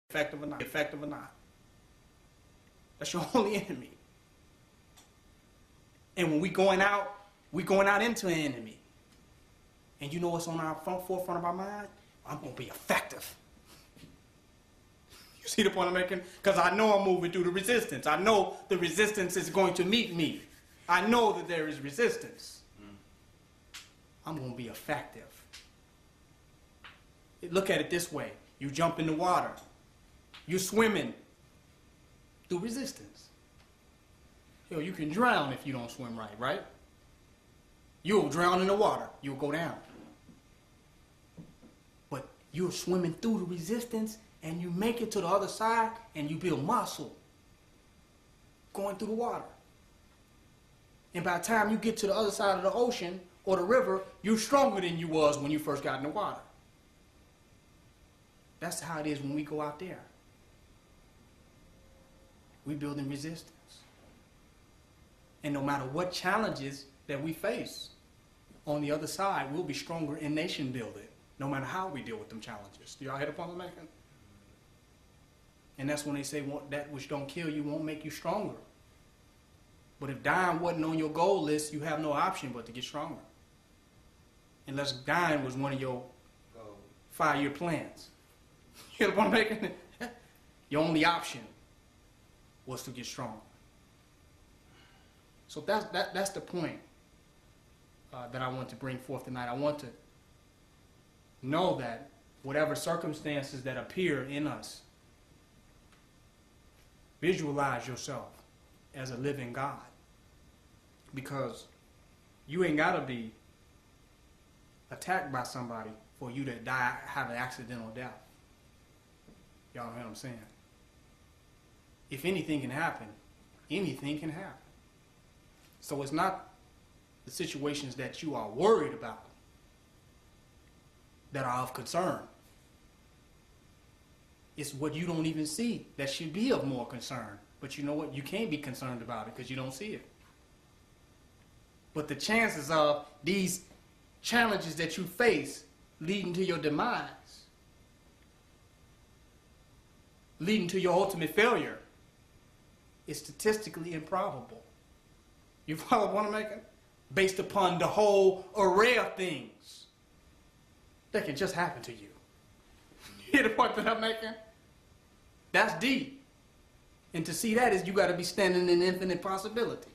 effective or not. That's your only enemy. And when we going out into an enemy. And you know what's on our forefront of our mind? I'm going to be effective. You see the point I'm making? Because I know I'm moving through the resistance. I know the resistance is going to meet me. I know that there is resistance. I'm going to be effective. Look at it this way. You jump in the water. You're swimming through resistance. Yo, you can drown if you don't swim right? You'll drown in the water. You'll go down. But you're swimming through the resistance and you make it to the other side and you build muscle going through the water. And by the time you get to the other side of the ocean or the river, you're stronger than you was when you first got in the water. That's how it is when we go out there. We're building resistance. And no matter what challenges that we face, on the other side, we'll be stronger in nation building, no matter how we deal with them challenges. Do y'all hear the point I'm making? And that's when they say that which don't kill you won't make you stronger. But if dying wasn't on your goal list, you have no option but to get stronger. Unless dying was one of your 5-year plans. You hear the point I'm making? Your only option was to get stronger. So that's the point that I want to bring forth tonight. I want to know that whatever circumstances that appear in us, visualize yourself as a living God. Because you ain't got to be attacked by somebody for you to die, have an accidental death. Y'all know what I'm saying? If anything can happen, anything can happen. So it's not the situations that you are worried about that are of concern. It's what you don't even see that should be of more concern. But you know what? You can't be concerned about it because you don't see it. But the chances of these challenges that you face leading to your demise, leading to your ultimate failure, is statistically improbable. You follow what I'm making? Based upon the whole array of things that can just happen to you. You hear the point that I'm making? That's deep. And to see that is you got to be standing in infinite possibility.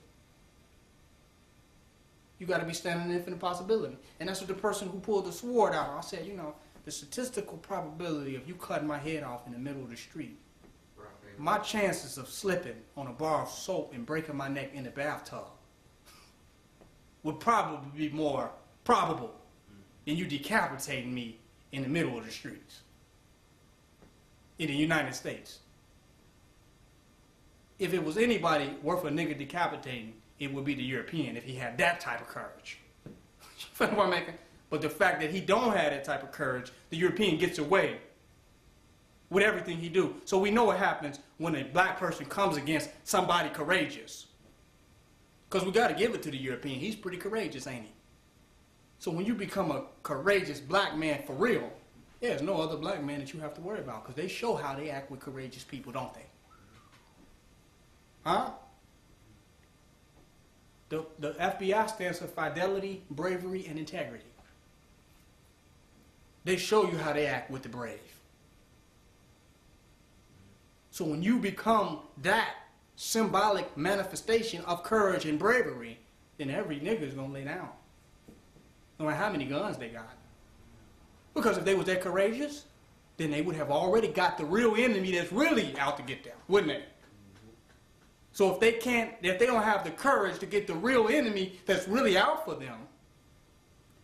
You got to be standing in infinite possibility. And that's what the person who pulled the sword out, I said, you know, the statistical probability of you cutting my head off in the middle of the street, my chances of slipping on a bar of soap and breaking my neck in the bathtub would probably be more probable than you decapitating me in the middle of the streets in the United States. If it was anybody worth a nigga decapitating, it would be the European if he had that type of courage. You feel what I'm making? But the fact that he don't have that type of courage, the European gets away with everything he do. So we know what happens when a black person comes against somebody courageous. Because we got to give it to the European. He's pretty courageous, ain't he? So when you become a courageous black man for real, there's no other black man that you have to worry about because they show how they act with courageous people, don't they? Huh? The FBI stands for fidelity, bravery, and integrity. They show you how they act with the brave. So when you become that symbolic manifestation of courage and bravery, then every nigga is going to lay down. No matter how many guns they got. Because if they was that courageous, then they would have already got the real enemy that's really out to get them, wouldn't they? So if they don't have the courage to get the real enemy that's really out for them,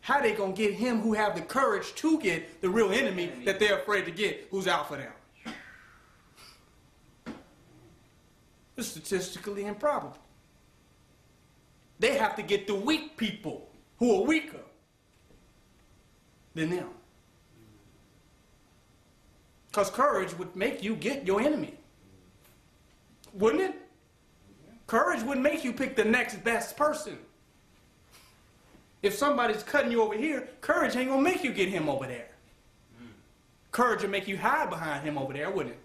how they going to get him who have the courage to get the real enemy that they're afraid to get who's out for them? It's statistically improbable. They have to get the weak people who are weaker than them. Because courage would make you get your enemy. Wouldn't it? Courage would make you pick the next best person. If somebody's cutting you over here, courage ain't going to make you get him over there. Courage will make you hide behind him over there, wouldn't it?